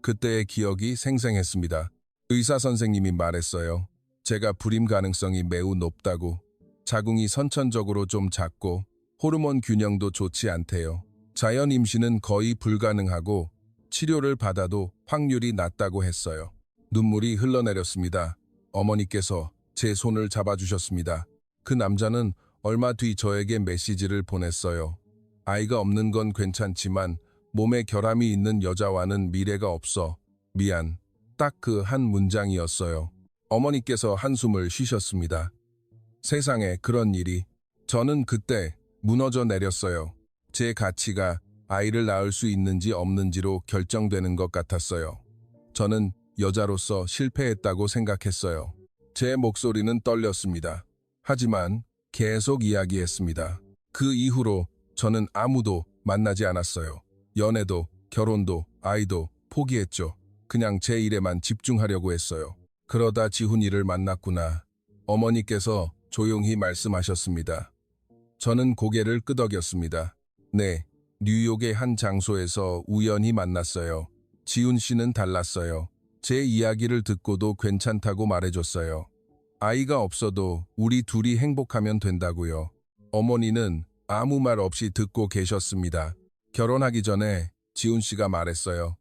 S1: 그때의 기억이 생생했습니다. 의사 선생님이 말했어요. 제가 불임 가능성이 매우 높다고. 자궁이 선천적으로 좀 작고 호르몬 균형도 좋지 않대요. 자연 임신은 거의 불가능하고 치료를 받아도 확률이 낮다고 했어요. 눈물이 흘러내렸습니다. 어머니께서 제 손을 잡아주셨습니다. 그 남자는 얼마 뒤 저에게 메시지를 보냈어요. 아이가 없는 건 괜찮지만 몸에 결함이 있는 여자와는 미래가 없어. 미안. 딱 그 한 문장이었어요. 어머니께서 한숨을 쉬셨습니다. 세상에 그런 일이. 저는 그때 무너져 내렸어요. 제 가치가 아이를 낳을 수 있는지 없는지로 결정되는 것 같았어요. 저는 여자로서 실패했다고 생각했어요. 제 목소리는 떨렸습니다. 하지만 계속 이야기했습니다. 그 이후로 저는 아무도 만나지 않았어요. 연애도, 결혼도, 아이도 포기했죠. 그냥 제 일에만 집중하려고 했어요. 그러다 지훈이를 만났구나. 어머니께서 조용히 말씀하셨습니다. 저는 고개를 끄덕였습니다. 네, 뉴욕의 한 장소에서 우연히 만났어요. 지훈 씨는 달랐어요. 제 이야기를 듣고도 괜찮다고 말해줬어요. 아이가 없어도 우리 둘이 행복하면 된다고요. 어머니는 아무 말 없이 듣고 계셨습니다. 결혼하기 전에 지훈 씨가 말했어요.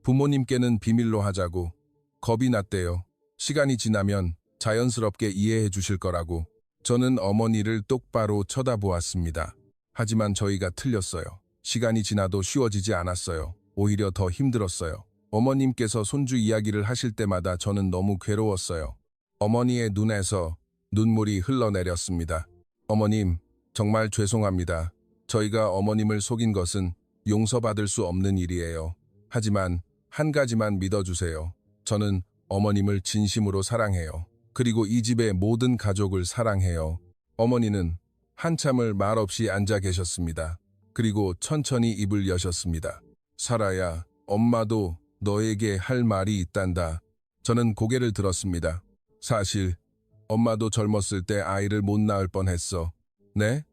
S1: 부모님께는 비밀로 하자고. 겁이 났대요. 시간이 지나면 자연스럽게 이해해 주실 거라고. 저는 어머니를 똑바로 쳐다보았습니다. 하지만 저희가 틀렸어요. 시간이 지나도 쉬워지지 않았어요. 오히려 더 힘들었어요. 어머님께서 손주 이야기를 하실 때마다 저는 너무 괴로웠어요. 어머니의 눈에서 눈물이 흘러내렸습니다. 어머님, 정말 죄송합니다. 저희가 어머님을 속인 것은 용서받을 수 없는 일이에요. 하지만 한 가지만 믿어주세요. 저는 어머님을 진심으로 사랑해요. 그리고 이 집의 모든 가족을 사랑해요. 어머니는 한참을 말없이 앉아 계셨습니다. 그리고 천천히 입을 여셨습니다. 사라야, 엄마도 너에게 할 말이 있단다. 저는 고개를 들었습니다. 사실 엄마도 젊었을 때 아이를 못 낳을 뻔했어. 네?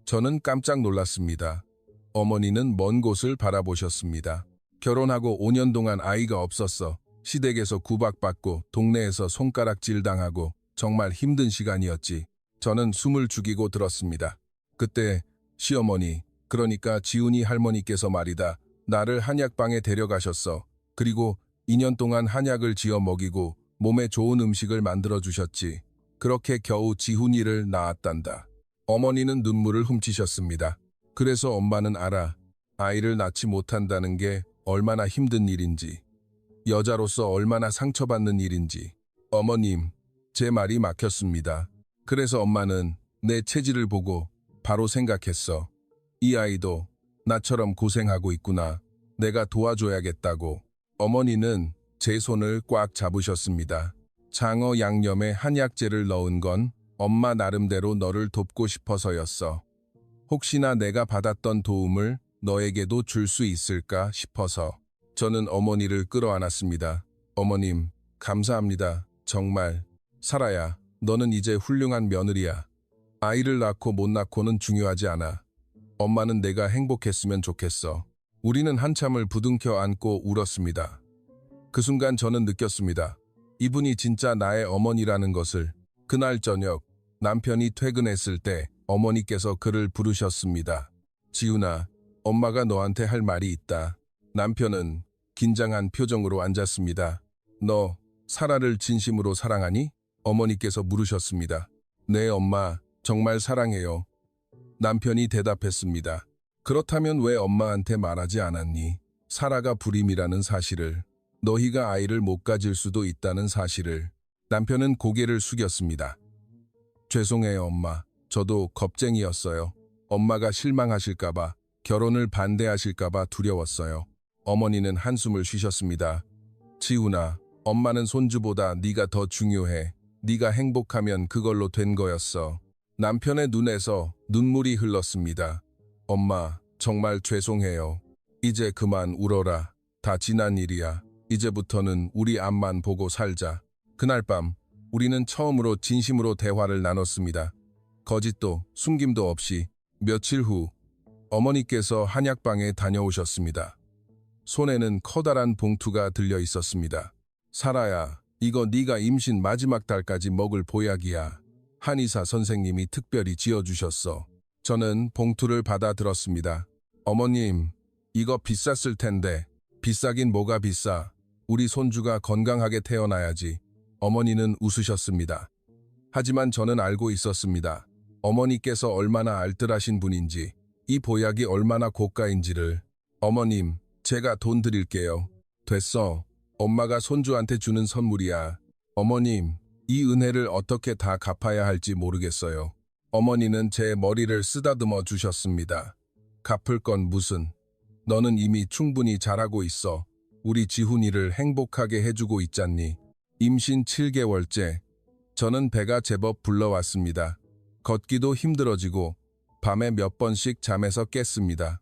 S1: 저는 깜짝 놀랐습니다. 어머니는 먼 곳을 바라보셨습니다. 결혼하고 5년 동안 아이가 없었어. 시댁에서 구박받고 동네에서 손가락질 당하고 정말 힘든 시간이었지. 저는 숨을 죽이고 들었습니다. 그때 시어머니, 그러니까 지훈이 할머니께서 말이다. 나를 한약방에 데려가셨어. 그리고 2년 동안 한약을 지어 먹이고 몸에 좋은 음식을 만들어주셨지. 그렇게 겨우 지훈이를 낳았단다. 어머니는 눈물을 훔치셨습니다. 그래서 엄마는 알아. 아이를 낳지 못한다는 게 얼마나 힘든 일인지. 여자로서 얼마나 상처받는 일인지. 어머님, 제 말이 막혔습니다. 그래서 엄마는 내 체질을 보고 바로 생각했어. 이 아이도 나처럼 고생하고 있구나. 내가 도와줘야겠다고. 어머니는 제 손을 꽉 잡으셨습니다. 장어 양념에 한약재를 넣은 건 엄마 나름대로 너를 돕고 싶어서였어. 혹시나 내가 받았던 도움을 너에게도 줄 수 있을까 싶어서. 저는 어머니를 끌어안았습니다. 어머님, 감사합니다. 정말. 사라야, 너는 이제 훌륭한 며느리야. 아이를 낳고 못 낳고는 중요하지 않아. 엄마는 내가 행복했으면 좋겠어. 우리는 한참을 부둥켜 안고 울었습니다. 그 순간 저는 느꼈습니다. 이분이 진짜 나의 어머니라는 것을. 그날 저녁 남편이 퇴근했을 때 어머니께서 그를 부르셨습니다. 지훈아, 엄마가 너한테 할 말이 있다. 남편은 긴장한 표정으로 앉았습니다. 너 사라를 진심으로 사랑하니? 어머니께서 물으셨습니다. 네, 엄마, 정말 사랑해요. 남편이 대답했습니다. 그렇다면 왜 엄마한테 말하지 않았니? 사라가 불임이라는 사실을, 너희가 아이를 못 가질 수도 있다는 사실을. 남편은 고개를 숙였습니다. 죄송해요, 엄마. 저도 겁쟁이였어요. 엄마가 실망하실까봐, 결혼을 반대하실까봐 두려웠어요. 어머니는 한숨을 쉬셨습니다. 지훈아, 엄마는 손주보다 네가 더 중요해. 네가 행복하면 그걸로 된 거였어. 남편의 눈에서 눈물이 흘렀습니다. 엄마, 정말 죄송해요. 이제 그만 울어라. 다 지난 일이야. 이제부터는 우리 앞만 보고 살자. 그날 밤 우리는 처음으로 진심으로 대화를 나눴습니다. 거짓도 숨김도 없이. 며칠 후 어머니께서 한약방에 다녀오셨습니다. 손에는 커다란 봉투가 들려 있었습니다. 사라야, 이거 네가 임신 마지막 달까지 먹을 보약이야. 한의사 선생님이 특별히 지어주셨어. 저는 봉투를 받아 들었습니다. 어머님, 이거 비쌌을 텐데. 비싸긴 뭐가 비싸. 우리 손주가 건강하게 태어나야지. 어머니는 웃으셨습니다. 하지만 저는 알고 있었습니다. 어머니께서 얼마나 알뜰하신 분인지, 이 보약이 얼마나 고가인지를. 어머님, 제가 돈 드릴게요. 됐어. 엄마가 손주한테 주는 선물이야. 어머님, 이 은혜를 어떻게 다 갚아야 할지 모르겠어요. 어머니는 제 머리를 쓰다듬어 주셨습니다. 갚을 건 무슨. 너는 이미 충분히 잘하고 있어. 우리 지훈이를 행복하게 해주고 있잖니. 임신 7개월째. 저는 배가 제법 불러왔습니다. 걷기도 힘들어지고 밤에 몇 번씩 잠에서 깼습니다.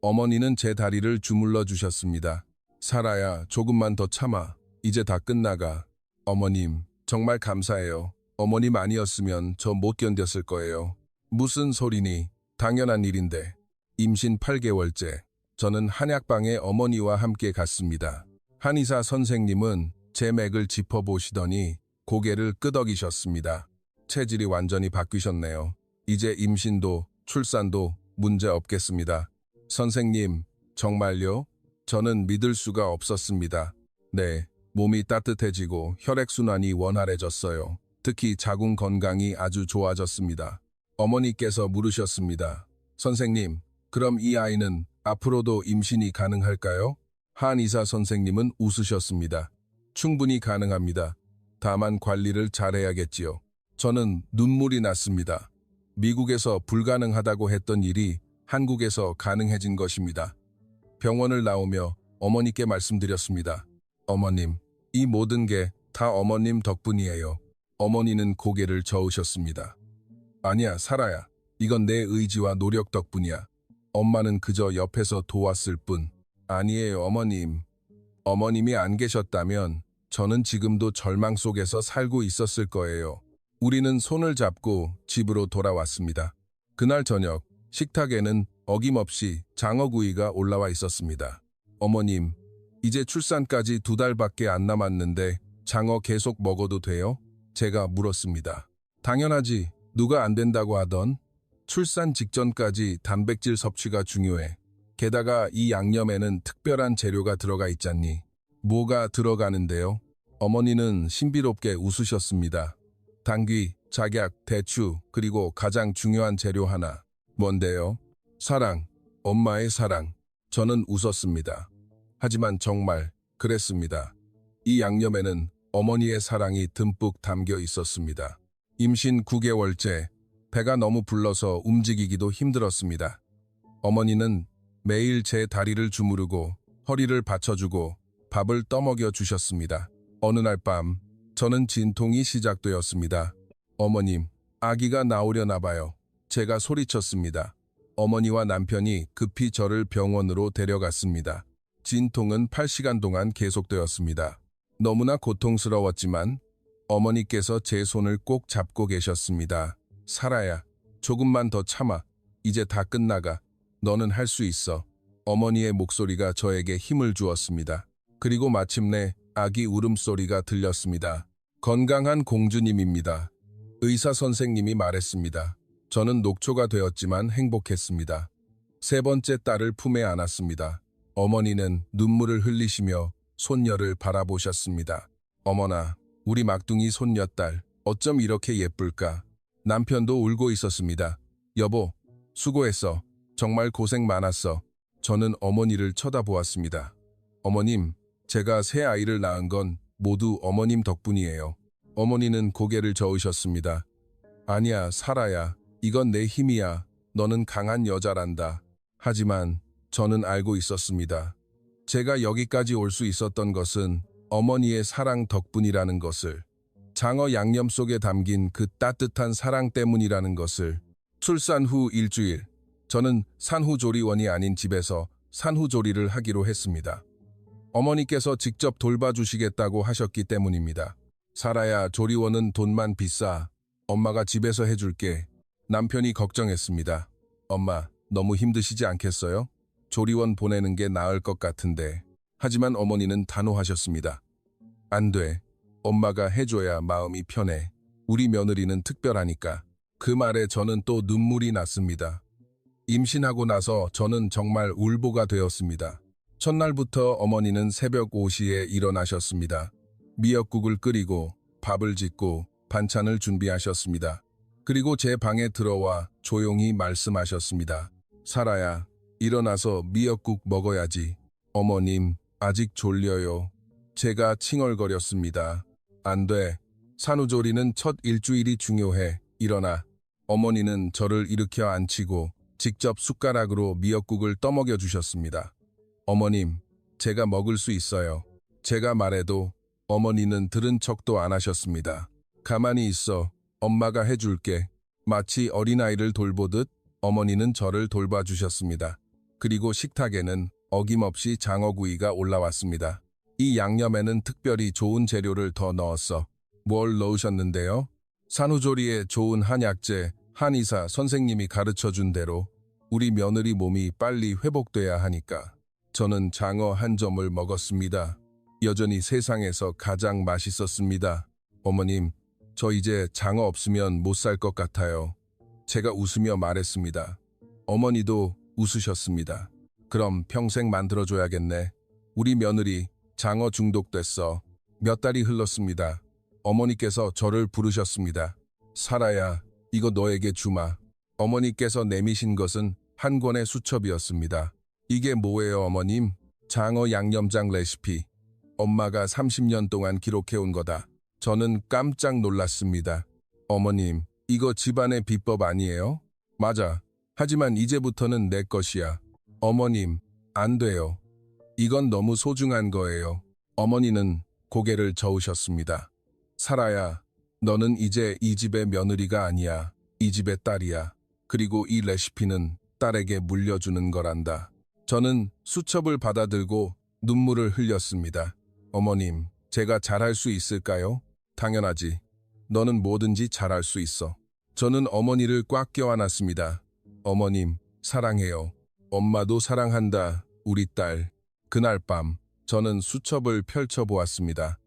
S1: 어머니는 제 다리를 주물러 주셨습니다. 사라야, 조금만 더 참아. 이제 다 끝나가. 어머님, 정말 감사해요. 어머님 아니었으면 저 못 견뎠을 거예요. 무슨 소리니? 당연한 일인데. 임신 8개월째. 저는 한약방에 어머니와 함께 갔습니다. 한의사 선생님은 제 맥을 짚어보시더니 고개를 끄덕이셨습니다. 체질이 완전히 바뀌셨네요. 이제 임신도 출산도 문제 없겠습니다. 선생님, 정말요? 저는 믿을 수가 없었습니다. 네, 몸이 따뜻해지고 혈액순환이 원활해졌어요. 특히 자궁 건강이 아주 좋아졌습니다. 어머니께서 물으셨습니다. 선생님, 그럼 이 아이는 앞으로도 임신이 가능할까요? 한의사 선생님은 웃으셨습니다. 충분히 가능합니다. 다만 관리를 잘해야겠지요. 저는 눈물이 났습니다. 미국에서 불가능하다고 했던 일이 한국에서 가능해진 것입니다. 병원을 나오며 어머니께 말씀드렸습니다. 어머님, 이 모든 게 다 어머님 덕분이에요. 어머니는 고개를 저으셨습니다. 아니야, 사라야. 이건 내 의지와 노력 덕분이야. 엄마는 그저 옆에서 도왔을 뿐. 아니에요, 어머님. 어머님이 안 계셨다면 저는 지금도 절망 속에서 살고 있었을 거예요. 우리는 손을 잡고 집으로 돌아왔습니다. 그날 저녁 식탁에는 어김없이 장어구이가 올라와 있었습니다. 어머님, 이제 출산까지 2달밖에 안 남았는데 장어 계속 먹어도 돼요? 제가 물었습니다. 당연하지. 누가 안 된다고 하던? 출산 직전까지 단백질 섭취가 중요해. 게다가 이 양념에는 특별한 재료가 들어가 있잖니. 뭐가 들어가는데요? 어머니는 신비롭게 웃으셨습니다. 당귀, 작약, 대추, 그리고 가장 중요한 재료 하나. 뭔데요? 사랑, 엄마의 사랑. 저는 웃었습니다. 하지만 정말 그랬습니다. 이 양념에는 어머니의 사랑이 듬뿍 담겨 있었습니다. 임신 9개월째, 배가 너무 불러서 움직이기도 힘들었습니다. 어머니는 매일 제 다리를 주무르고 허리를 받쳐주고 밥을 떠먹여 주셨습니다. 어느 날 밤, 저는 진통이 시작되었습니다. 어머님, 아기가 나오려나 봐요. 제가 소리쳤습니다. 어머니와 남편이 급히 저를 병원으로 데려갔습니다. 진통은 8시간 동안 계속되었습니다. 너무나 고통스러웠지만 어머니께서 제 손을 꼭 잡고 계셨습니다. 사라야, 조금만 더 참아. 이제 다 끝나가. 너는 할 수 있어. 어머니의 목소리가 저에게 힘을 주었습니다. 그리고 마침내 아기 울음소리가 들렸습니다. 건강한 공주님입니다. 의사 선생님이 말했습니다. 저는 녹초가 되었지만 행복했습니다. 3번째 딸을 품에 안았습니다. 어머니는 눈물을 흘리시며 손녀를 바라보셨습니다. 어머나, 우리 막둥이 손녀딸, 어쩜 이렇게 예쁠까? 남편도 울고 있었습니다. 여보, 수고했어. 정말 고생 많았어. 저는 어머니를 쳐다보았습니다. 어머님, 제가 새 아이를 낳은 건 모두 어머님 덕분이에요. 어머니는 고개를 저으셨습니다. 아니야, 사라야. 이건 내 힘이야. 너는 강한 여자란다. 하지만 저는 알고 있었습니다. 제가 여기까지 올 수 있었던 것은 어머니의 사랑 덕분이라는 것을, 장어 양념 속에 담긴 그 따뜻한 사랑 때문이라는 것을. 출산 후 일주일, 저는 산후조리원이 아닌 집에서 산후조리를 하기로 했습니다. 어머니께서 직접 돌봐주시겠다고 하셨기 때문입니다. 사라야, 조리원은 돈만 비싸. 엄마가 집에서 해줄게. 남편이 걱정했습니다. 엄마, 너무 힘드시지 않겠어요? 조리원 보내는 게 나을 것 같은데. 하지만 어머니는 단호하셨습니다. 안 돼. 엄마가 해줘야 마음이 편해. 우리 며느리는 특별하니까. 그 말에 저는 또 눈물이 났습니다. 임신하고 나서 저는 정말 울보가 되었습니다. 첫날부터 어머니는 새벽 5시에 일어나셨습니다. 미역국을 끓이고 밥을 짓고 반찬을 준비하셨습니다. 그리고 제 방에 들어와 조용히 말씀하셨습니다. 사라야, 일어나서 미역국 먹어야지. 어머님, 아직 졸려요. 제가 칭얼거렸습니다. 안 돼. 산후조리는 첫 일주일이 중요해. 일어나. 어머니는 저를 일으켜 앉히고 직접 숟가락으로 미역국을 떠먹여 주셨습니다. 어머님, 제가 먹을 수 있어요. 제가 말해도 어머니는 들은 척도 안 하셨습니다. 가만히 있어. 엄마가 해줄게. 마치 어린아이를 돌보듯 어머니는 저를 돌봐주셨습니다. 그리고 식탁에는 어김없이 장어구이가 올라왔습니다. 이 양념에는 특별히 좋은 재료를 더 넣었어. 뭘 넣으셨는데요? 산후조리에 좋은 한약재, 한의사 선생님이 가르쳐준 대로 우리 며느리 몸이 빨리 회복돼야 하니까. 저는 장어 한 점을 먹었습니다. 여전히 세상에서 가장 맛있었습니다. 어머님, 저 이제 장어 없으면 못 살 것 같아요. 제가 웃으며 말했습니다. 어머니도 웃으셨습니다. 그럼 평생 만들어줘야겠네. 우리 며느리 장어 중독됐어. 몇 달이 흘렀습니다. 어머니께서 저를 부르셨습니다. 사라야, 이거 너에게 주마. 어머니께서 내미신 것은 한 권의 수첩이었습니다. 이게 뭐예요, 어머님? 장어 양념장 레시피. 엄마가 30년 동안 기록해온 거다. 저는 깜짝 놀랐습니다. 어머님, 이거 집안의 비법 아니에요? 맞아. 하지만 이제부터는 내 것이야. 어머님, 안 돼요. 이건 너무 소중한 거예요. 어머니는 고개를 저으셨습니다. 사라야, 너는 이제 이 집의 며느리가 아니야. 이 집의 딸이야. 그리고 이 레시피는 딸에게 물려주는 거란다. 저는 수첩을 받아들고 눈물을 흘렸습니다. 어머님, 제가 잘할 수 있을까요? 당연하지. 너는 뭐든지 잘할 수 있어. 저는 어머니를 꽉 껴안았습니다. 어머님, 사랑해요. 엄마도 사랑한다, 우리 딸. 그날 밤, 저는 수첩을 펼쳐보았습니다.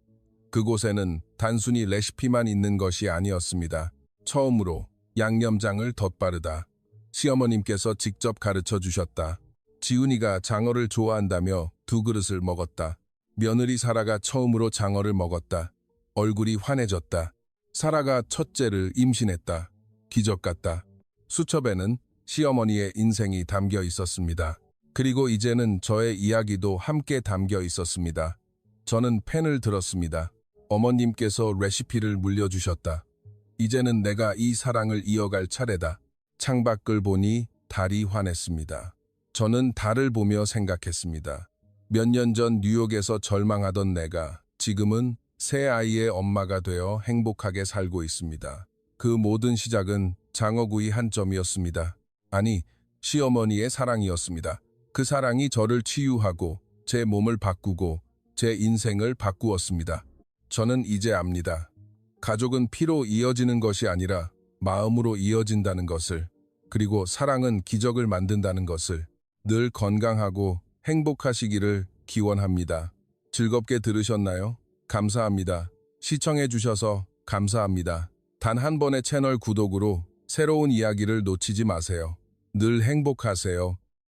S1: 그곳에는 단순히 레시피만 있는 것이 아니었습니다. 처음으로 양념장을 덧바르다. 시어머님께서 직접 가르쳐 주셨다. 지훈이가 장어를 좋아한다며 2그릇을 먹었다. 며느리 사라가 처음으로 장어를 먹었다. 얼굴이 환해졌다. 사라가 첫째를 임신했다. 기적 같다. 수첩에는 시어머니의 인생이 담겨 있었습니다. 그리고 이제는 저의 이야기도 함께 담겨 있었습니다. 저는 펜을 들었습니다. 어머님께서 레시피를 물려주셨다. 이제는 내가 이 사랑을 이어갈 차례다. 창밖을 보니 달이 환했습니다. 저는 달을 보며 생각했습니다. 몇 년 전 뉴욕에서 절망하던 내가 지금은 새 아이의 엄마가 되어 행복하게 살고 있습니다. 그 모든 시작은 장어구이 한 점이었습니다. 아니, 시어머니의 사랑이었습니다. 그 사랑이 저를 치유하고 제 몸을 바꾸고 제 인생을 바꾸었습니다. 저는 이제 압니다. 가족은 피로 이어지는 것이 아니라 마음으로 이어진다는 것을, 그리고 사랑은 기적을 만든다는 것을. 늘 건강하고 행복하시기를 기원합니다. 즐겁게 들으셨나요? 감사합니다. 시청해 주셔서 감사합니다. 단 한 번의 채널 구독으로 새로운 이야기를 놓치지 마세요. 늘 행복하세요.